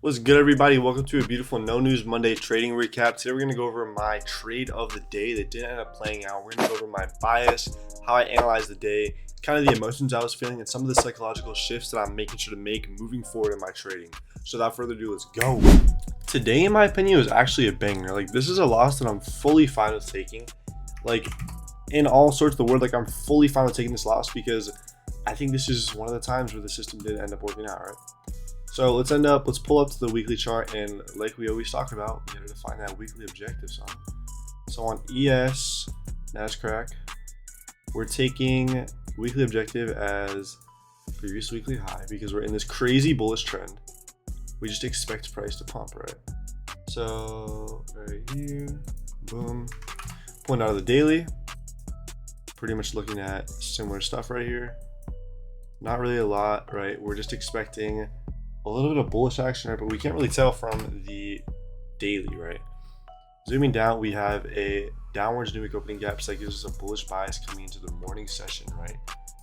What's good, everybody? Welcome to a beautiful No News Monday trading recap. Today we're going to go over my trade of the day that didn't end up playing out. We're going to go over my bias, how I analyzed the day, kind of the emotions I was feeling, and some of the psychological shifts that I'm making sure to make moving forward in my trading. So without further ado, let's go. Today, in my opinion, was actually a banger. Like, this is a loss that I'm fully fine with taking. Like, in all sorts of the word, like, I'm fully fine with taking this loss because I think this is one of the times where the system did end up working out, right? So let's pull up to the weekly chart, and like we always talk about, we gotta define that weekly objective, son. So on ES, NASCRAC, we're taking weekly objective as previous weekly high because we're in this crazy bullish trend. We just expect price to pump, right? So right here, boom. Pulling out of the daily, pretty much looking at similar stuff right here. Not really a lot, right? We're just expecting a little bit of bullish action, right? But we can't really tell from the daily, right? Zooming down, we have a downwards new week opening gap, so that gives us a bullish bias coming into the morning session, right?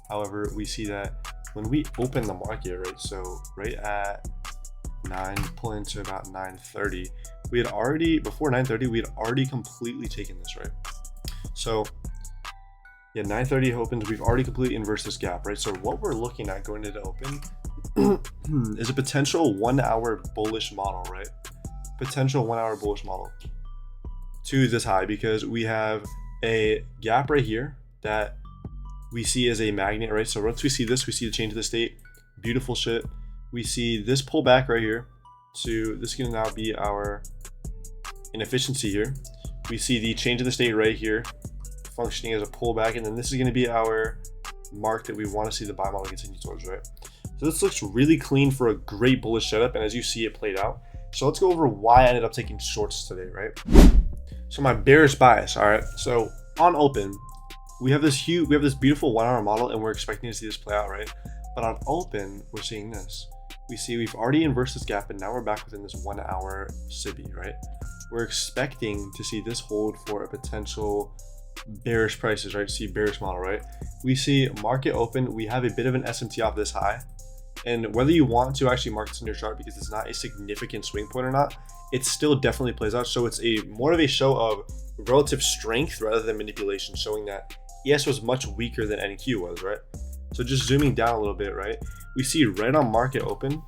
However, we see that when we open the market, right? So right at 9, pull into about 9:30, we had already, before 9:30, we had already completely taken this, right? So yeah, 9:30 opens, we've already completely inversed this gap, right? So what we're looking at going into open is a potential 1 hour bullish model, right? Potential 1 hour bullish model to this high because we have a gap right here that we see as a magnet, right? So once we see this, we see the change of the state. Beautiful shit. We see this pullback right here. So this is going to now be our inefficiency here. We see the change of the state right here functioning as a pullback, and then this is going to be our mark that we want to see the buy model continue towards, right? So this looks really clean for a great bullish setup, and as you see, it played out. So let's go over why I ended up taking shorts today, right? So my bearish bias, all right. So on open, we have this beautiful 1 hour model, and we're expecting to see this play out, right? But on open, we're seeing this. We see we've already inversed this gap, and now we're back within this 1 hour SIBI, right? We're expecting to see this hold for a potential bearish prices, right? See bearish model, right? We see market open, we have a bit of an SMT off this high. And whether you want to actually mark this in your chart because it's not a significant swing point or not, it still definitely plays out. So it's a more of a show of relative strength rather than manipulation, showing that ES was much weaker than NQ was, right? So just zooming down a little bit, right? We see right on market open,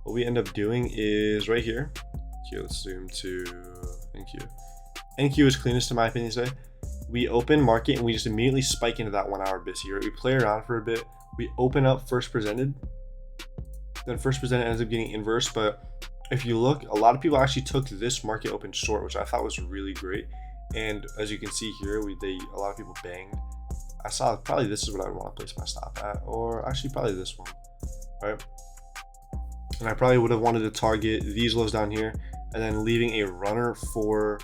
what we end up doing is right here. Here, let's zoom to NQ. NQ is cleanest in my opinion today. We open market and we just immediately spike into that 1 hour BIS here. We play around for a bit. We open up first presented, then first presented ends up getting inverse. But if you look, a lot of people actually took this market open short, which I thought was really great. And as you can see here, a lot of people banged. I saw probably this is what I would want to place my stop at, or actually probably this one, right? And I probably would have wanted to target these lows down here and then leaving a runner for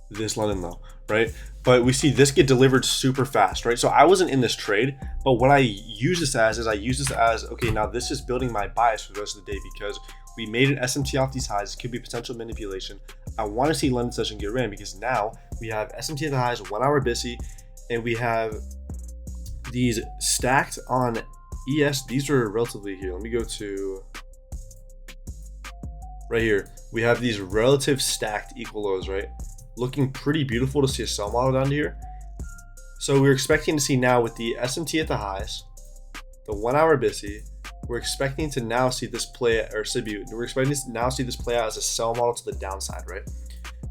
this London low, right? But we see this get delivered super fast, right? So I wasn't in this trade, but what I use this as is okay, now this is building my bias for the rest of the day because we made an SMT off these highs. It could be potential manipulation. I want to see London session get ran because now we have SMT at the highs, 1 hour BISI, and we have these stacked on ES. These are relatively here. Let me go to right here. We have these relative stacked equal lows, right? Looking pretty beautiful to see a sell model down here. So we're expecting to see now with the SMT at the highs, the 1 hour BISI, we're expecting to now see this play, or SIBI, we're expecting to now see this play out as a sell model to the downside, right?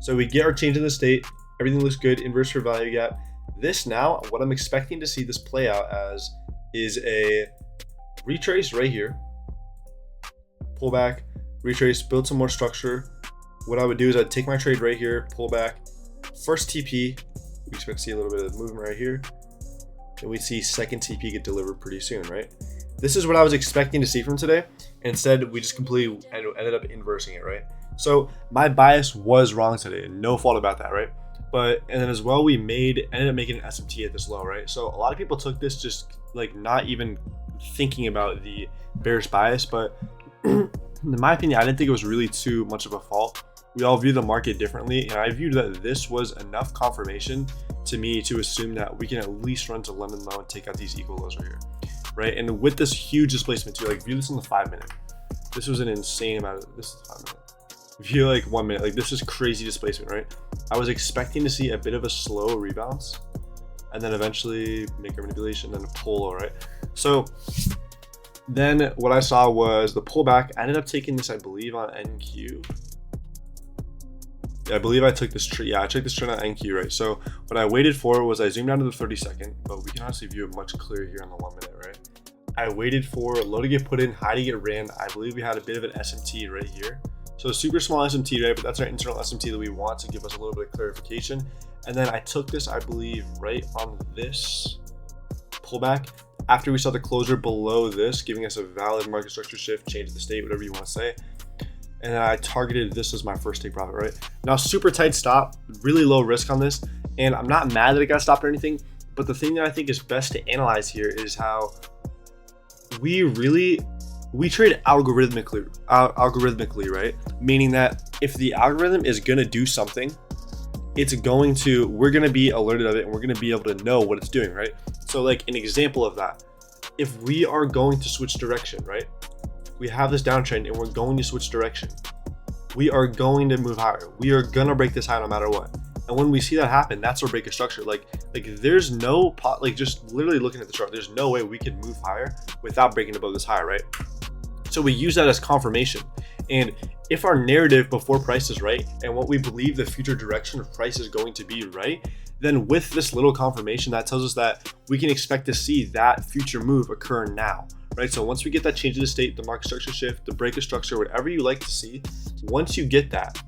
So we get our change in the state, everything looks good, inverse for value gap. This now, what I'm expecting to see this play out as is a retrace right here, pull back, retrace, build some more structure. What I would do is I'd take my trade right here, pull back, first TP, we expect to see a little bit of movement right here, and we see second TP get delivered pretty soon, right? This is what I was expecting to see from today. Instead, we just completely ended up inversing it, right? So my bias was wrong today, no fault about that, right? And then as well, we ended up making an SMT at this low, right? So a lot of people took this just like not even thinking about the bearish bias, but in my opinion, I didn't think it was really too much of a fault. We all view the market differently, and I viewed that this was enough confirmation to me to assume that we can at least run to London low and take out these equal lows right here, right? And with this huge displacement too, like view this in the 5 minute. This was an insane amount of, this is 5 minutes. View like 1 minute, like this is crazy displacement, right? I was expecting to see a bit of a slow rebalance and then eventually make a manipulation and a pull, right? So then what I saw was the pullback. I ended up taking this, I believe, on NQ. Yeah, I believe I took this trade. Yeah, I took this trade on NQ, right? So what I waited for was I zoomed down to the 30-second, but we can honestly view it much clearer here on the 1 minute, right? I waited for low to get put in, high to get ran. I believe we had a bit of an SMT right here. So super small SMT, right? But that's our internal SMT that we want to give us a little bit of clarification. And then I took this, I believe, right on this pullback after we saw the closer below this, giving us a valid market structure shift, change of the state, whatever you want to say. And then I targeted this as my first take profit, right? Now, super tight stop, really low risk on this. And I'm not mad that it got stopped or anything, but the thing that I think is best to analyze here is how we trade algorithmically, right? Meaning that if the algorithm is gonna do something, we're gonna be alerted of it and we're gonna be able to know what it's doing, right? So like an example of that, if we are going to switch direction, right? We have this downtrend and we're going to switch direction. We are going to move higher. We are gonna break this high no matter what. And when we see that happen, that's our break of structure. Like there's no pot, like just literally looking at the chart, there's no way we can move higher without breaking above this high, right? So we use that as confirmation. And if our narrative before price is right, and what we believe the future direction of price is going to be right, then with this little confirmation, that tells us that we can expect to see that future move occur now, right? So once we get that change of the state, the market structure shift, the break of structure, whatever you like to see, once you get that,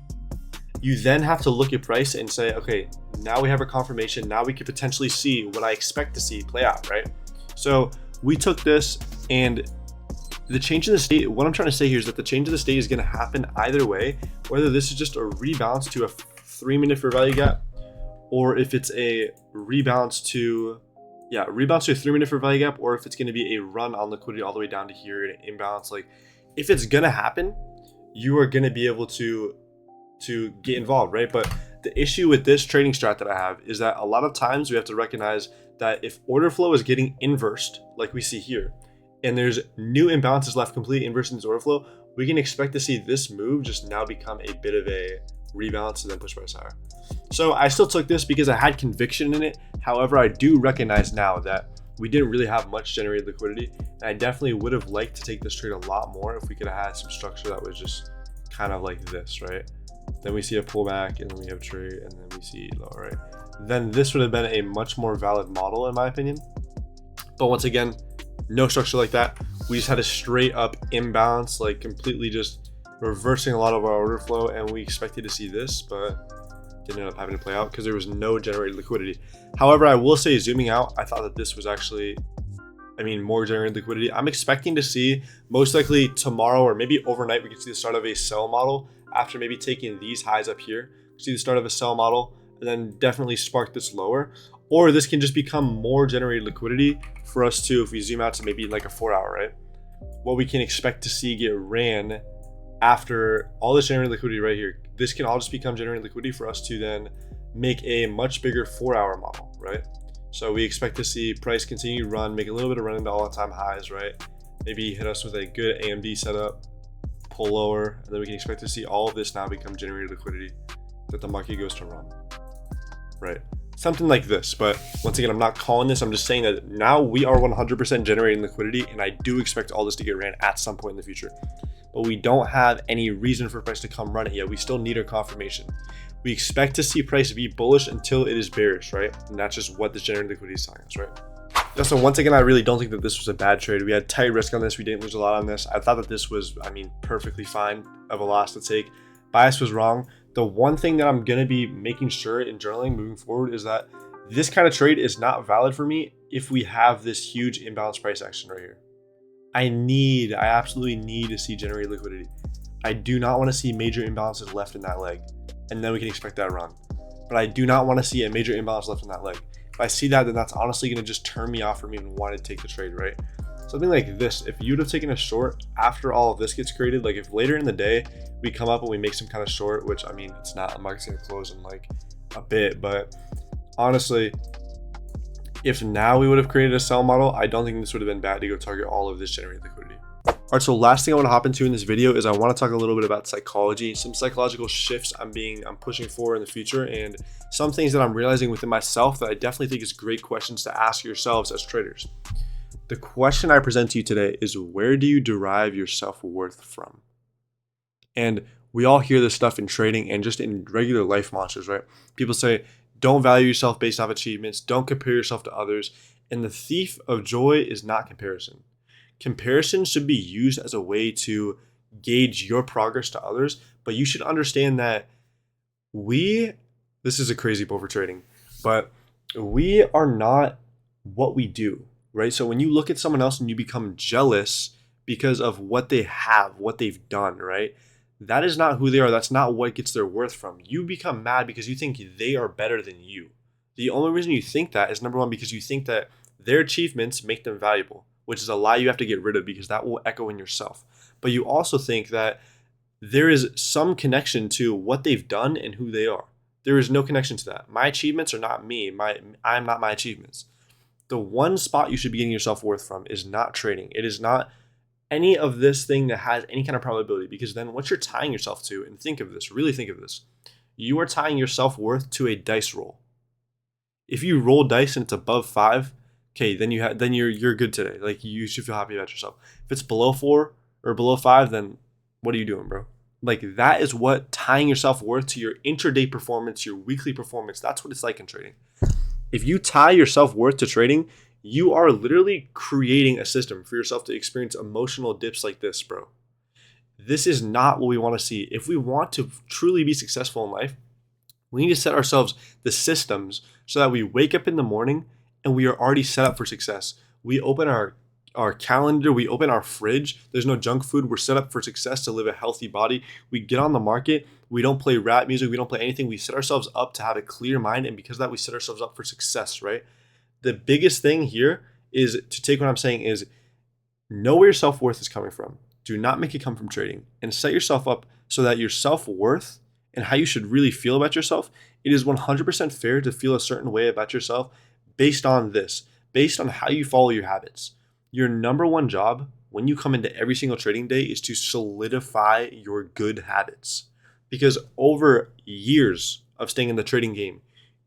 you then have to look at price and say, okay, now we have a confirmation. Now we could potentially see what I expect to see play out, right? So we took this, and the change in the state, what I'm trying to say here is that the change of the state is going to happen either way, whether this is just a rebalance to a 3-minute fair value gap, or if it's a rebalance to a 3-minute fair value gap, or if it's going to be a run on liquidity all the way down to here and an imbalance. Like if it's going to happen, you are going to be able to get involved, right? But the issue with this trading strat that I have is that a lot of times we have to recognize that if order flow is getting inversed, like we see here, and there's new imbalances left, completely inverse in this order flow, we can expect to see this move just now become a bit of a rebalance and then push price higher. So I still took this because I had conviction in it. However, I do recognize now that we didn't really have much generated liquidity, and I definitely would have liked to take this trade a lot more if we could have had some structure that was just kind of like this, right? Then we see a pullback, and then we have a trade, and then we see lower, right? Then this would have been a much more valid model in my opinion. But once again, no structure like that. We just had a straight up imbalance, like completely just reversing a lot of our order flow, and we expected to see this, but didn't end up having to play out because there was no generated liquidity. However, I will say, zooming out, I thought that this was actually, more generated liquidity. I'm expecting to see most likely tomorrow or maybe overnight, we can see the start of a sell model after maybe taking these highs up here. See the start of a sell model and then definitely spark this lower. Or this can just become more generated liquidity for us to, if we zoom out to maybe like a 4-hour, right? What we can expect to see get ran after all this generated liquidity right here. This can all just become generated liquidity for us to then make a much bigger 4-hour model, right? So we expect to see price continue to run, make a little bit of run into all-time highs, right? Maybe hit us with a good AMD setup, pull lower, and then we can expect to see all of this now become generated liquidity that the market goes to run, right? Something like this. But once again, I'm not calling this, I'm just saying that now we are 100% generating liquidity, and I do expect all this to get ran at some point in the future. But we don't have any reason for price to come run it yet. We still need our confirmation. We expect to see price be bullish until it is bearish, right? And that's just what this generated liquidity is telling us, right? So once again, I really don't think that this was a bad trade. We had tight risk on this. We didn't lose a lot on this. I thought that this was, perfectly fine of a loss to take. Bias was wrong. The one thing that I'm going to be making sure in journaling moving forward is that this kind of trade is not valid for me if we have this huge imbalance price action right here. I absolutely need to see generated liquidity. I do not want to see major imbalances left in that leg, and then we can expect that run. But I do not want to see a major imbalance left in that leg. If I see that, then that's honestly going to just turn me off from even wanting to take the trade, right? Something like this, if you'd have taken a short after all of this gets created, like if later in the day we come up and we make some kind of short, which it's not, the market's going to close in like a bit, but honestly, if now we would have created a sell model, I don't think this would have been bad to go target all of this generated liquidity. All right, so last thing I want to hop into in this video is I want to talk a little bit about psychology, some psychological shifts I'm pushing for in the future, and some things that I'm realizing within myself that I definitely think is great questions to ask yourselves as traders. The question I present to you today is, where do you derive your self-worth from? And we all hear this stuff in trading and just in regular life mantras, right? People say, don't value yourself based off achievements, don't compare yourself to others. And the thief of joy is not comparison. Comparison should be used as a way to gauge your progress to others, but you should understand that this is a crazy bull for trading, but we are not what we do, right? So when you look at someone else and you become jealous because of what they have, what they've done, right? That is not who they are. That's not what gets their worth from. You become mad because you think they are better than you. The only reason you think that is, number one, because you think that their achievements make them valuable, which is a lie you have to get rid of because that will echo in yourself. But you also think that there is some connection to what they've done and who they are. There is no connection to that. My achievements are not me. I'm not my achievements. The one spot you should be getting your self-worth from is not trading. It is not any of this thing that has any kind of probability, because then what you're tying yourself to, and think of this, really think of this, you are tying your self-worth to a dice roll. If you roll dice and it's above 5, okay, then you're good today. Like, you should feel happy about yourself. If it's below 4 or below 5, then what are you doing, bro? Like, that is what tying your self-worth to your intraday performance, your weekly performance, that's what it's like in trading. If you tie your self-worth to trading, you are literally creating a system for yourself to experience emotional dips like this, bro. This is not what we want to see. If we want to truly be successful in life, we need to set ourselves the systems so that we wake up in the morning and we are already set up for success. We open our calendar, we open our fridge. There's no junk food. We're set up for success to live a healthy body. We get on the market. We don't play rap music. We don't play anything. We set ourselves up to have a clear mind. And because of that, we set ourselves up for success, right? The biggest thing here is to take what I'm saying is know where your self-worth is coming from. Do not make it come from trading, and set yourself up so that your self-worth and how you should really feel about yourself, it is 100% fair to feel a certain way about yourself based on this, based on how you follow your habits. Your number one job when you come into every single trading day is to solidify your good habits, because over years of staying in the trading game,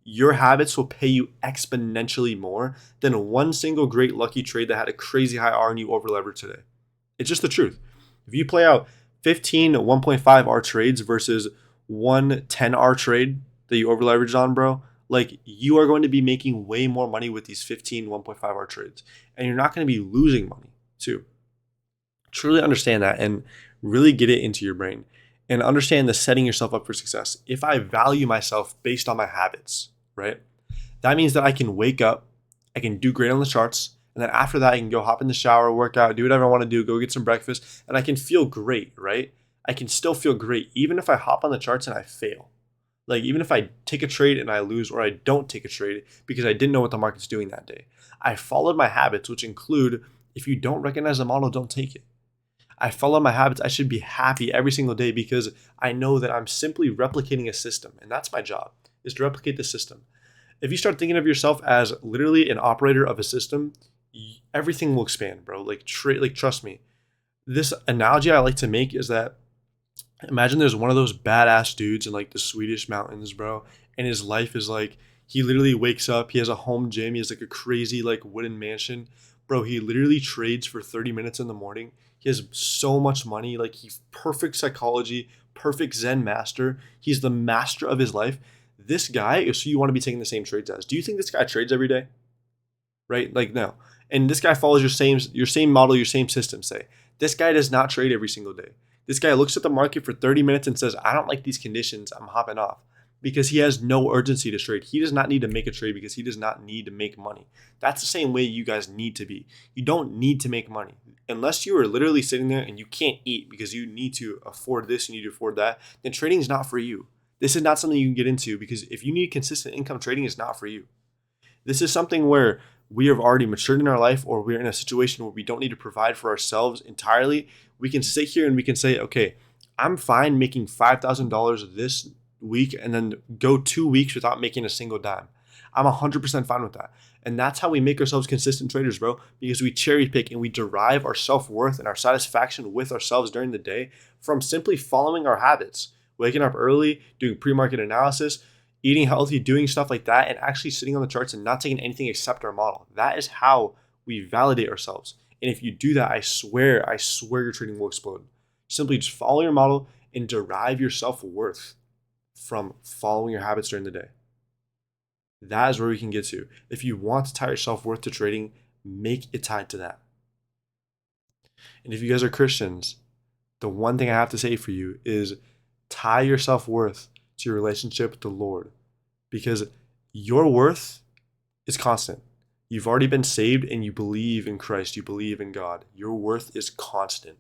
your habits will pay you exponentially more than one single great lucky trade that had a crazy high R and you over leveraged today. It's just the truth. If you play out 15 1.5 R trades versus one 10 R trade that you over leveraged on, bro, like, you are going to be making way more money with these 15 1.5 R trades, and you're not going to be losing money too. Truly understand that and really get it into your brain and understand the setting yourself up for success. If I value myself based on my habits, right? That means that I can wake up, I can do great on the charts, and then after that, I can go hop in the shower, work out, do whatever I want to do, go get some breakfast, and I can feel great, right? I can still feel great even if I hop on the charts and I fail. Like, even if I take a trade and I lose, or I don't take a trade because I didn't know what the market's doing that day. I followed my habits, which include, if you don't recognize the model, don't take it. I follow my habits. I should be happy every single day because I know that I'm simply replicating a system, and that's my job, is to replicate the system. If you start thinking of yourself as literally an operator of a system, everything will expand, bro. Like, trust me. This analogy I like to make is that, imagine there's one of those badass dudes in like the Swedish mountains, bro, and his life is like, he literally wakes up, he has a home gym, he has like a crazy like wooden mansion. Bro, he literally trades for 30 minutes in the morning. He has so much money, like, he's perfect psychology, perfect Zen master. He's the master of his life. This guy is who you want to be taking the same trades as. Do you think this guy trades every day? Right? Like, no. And this guy follows your same model, your same system, say. This guy does not trade every single day. This guy looks at the market for 30 minutes and says, I don't like these conditions, I'm hopping off. Because he has no urgency to trade. He does not need to make a trade because he does not need to make money. That's the same way you guys need to be. You don't need to make money. Unless you are literally sitting there and you can't eat because you need to afford this, you need to afford that, then trading is not for you. This is not something you can get into, because if you need consistent income, trading is not for you. This is something where we have already matured in our life, or we're in a situation where we don't need to provide for ourselves entirely. We can sit here and we can say, okay, I'm fine making $5,000 this week and then go 2 weeks without making a single dime. I'm 100% fine with that. And that's how we make ourselves consistent traders, bro, because we cherry pick and we derive our self-worth and our satisfaction with ourselves during the day from simply following our habits, waking up early, doing pre-market analysis, eating healthy, doing stuff like that, and actually sitting on the charts and not taking anything except our model. That is how we validate ourselves. And if you do that, I swear your trading will explode. Simply just follow your model and derive your self-worth from following your habits during the day. That is where we can get to. If you want to tie your self-worth to trading, make it tied to that. And if you guys are Christians, the one thing I have to say for you is tie your self-worth to your relationship with the Lord, because your worth is constant. You've already been saved and you believe in Christ, you believe in God. Your worth is constant.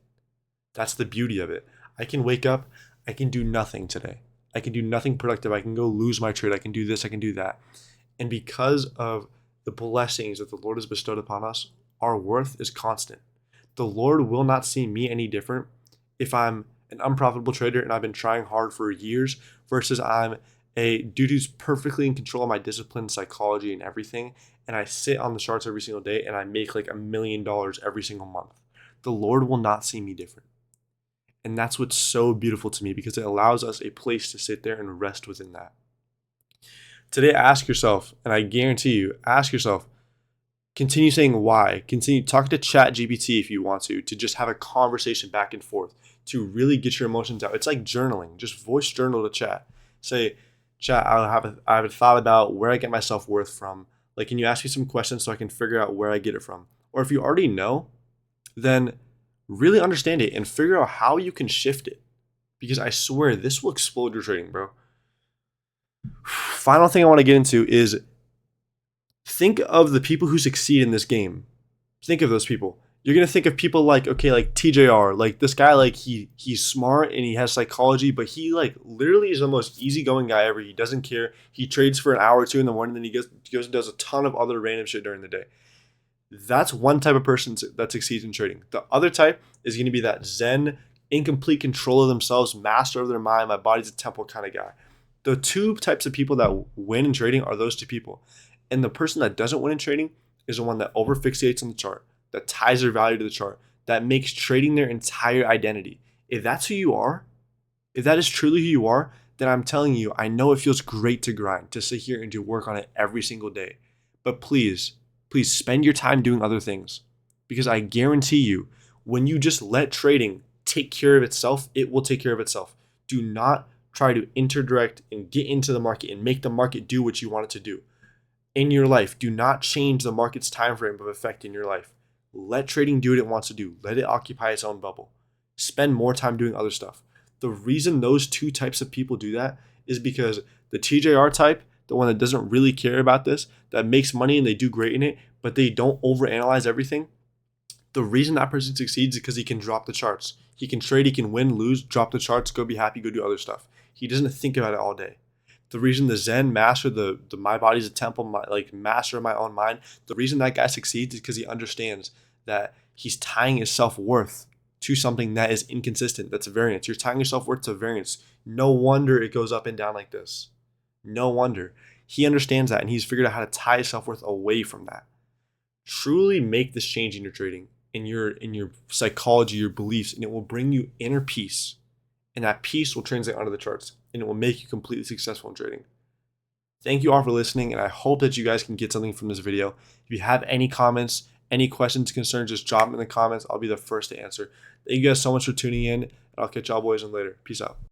That's the beauty of it. I can wake up, I can do nothing today. I can do nothing productive. I can go lose my trade. I can do this, I can do that. And because of the blessings that the Lord has bestowed upon us, our worth is constant. The Lord will not see me any different if I'm an unprofitable trader and I've been trying hard for years versus I'm a dude who's perfectly in control of my discipline, psychology, and everything. And I sit on the charts every single day and I make like $1 million every single month. The Lord will not see me different. And that's what's so beautiful to me, because it allows us a place to sit there and rest within that. Today, ask yourself, and I guarantee you, ask yourself, continue saying why. Continue talk to ChatGPT if you want to just have a conversation back and forth, to really get your emotions out. It's like journaling. Just voice journal to chat. Say, chat, I have a thought about where I get my self-worth from. Like, can you ask me some questions so I can figure out where I get it from? Or if you already know, then really understand it and figure out how you can shift it. Because I swear this will explode your trading, bro. Final thing I want to get into is think of the people who succeed in this game. Think of those people. You're going to think of people like, okay, like TJR, like this guy, like he's smart and he has psychology, but he like literally is the most easygoing guy ever. He doesn't care. He trades for an hour or two in the morning, then he goes and does a ton of other random shit during the day. That's one type of person that succeeds in trading. The other type is going to be that Zen, in complete control of themselves, master of their mind, my body's a temple kind of guy. The two types of people that win in trading are those two people. And the person that doesn't win in trading is the one that overfixates on the chart, that ties their value to the chart, that makes trading their entire identity. If that's who you are, if that is truly who you are, then I'm telling you, I know it feels great to grind, to sit here and to work on it every single day. But please spend your time doing other things, because I guarantee you, when you just let trading take care of itself, it will take care of itself. Do not try to interdirect and get into the market and make the market do what you want it to do. In your life, do not change the market's time frame of effect in your life. Let trading do what it wants to do. Let it occupy its own bubble. Spend more time doing other stuff. The reason those two types of people do that is because the TJR type, the one that doesn't really care about this, that makes money and they do great in it, but they don't overanalyze everything. The reason that person succeeds is because he can drop the charts. He can trade, he can win, lose, drop the charts, go be happy, go do other stuff. He doesn't think about it all day. The reason the Zen master, the my body's a temple, master of my own mind, the reason that guy succeeds is because he understands that he's tying his self-worth to something that is inconsistent, that's a variance. You're tying your self-worth to variance. No wonder it goes up and down like this. No wonder. He understands that, and he's figured out how to tie his self-worth away from that. Truly make this change in your trading, in your psychology, your beliefs, and it will bring you inner peace. And that peace will translate onto the charts, and it will make you completely successful in trading. Thank you all for listening, and I hope that you guys can get something from this video. If you have any comments, any questions, concerns, just drop them in the comments. I'll be the first to answer. Thank you guys so much for tuning in, and I'll catch y'all boys in later. Peace out.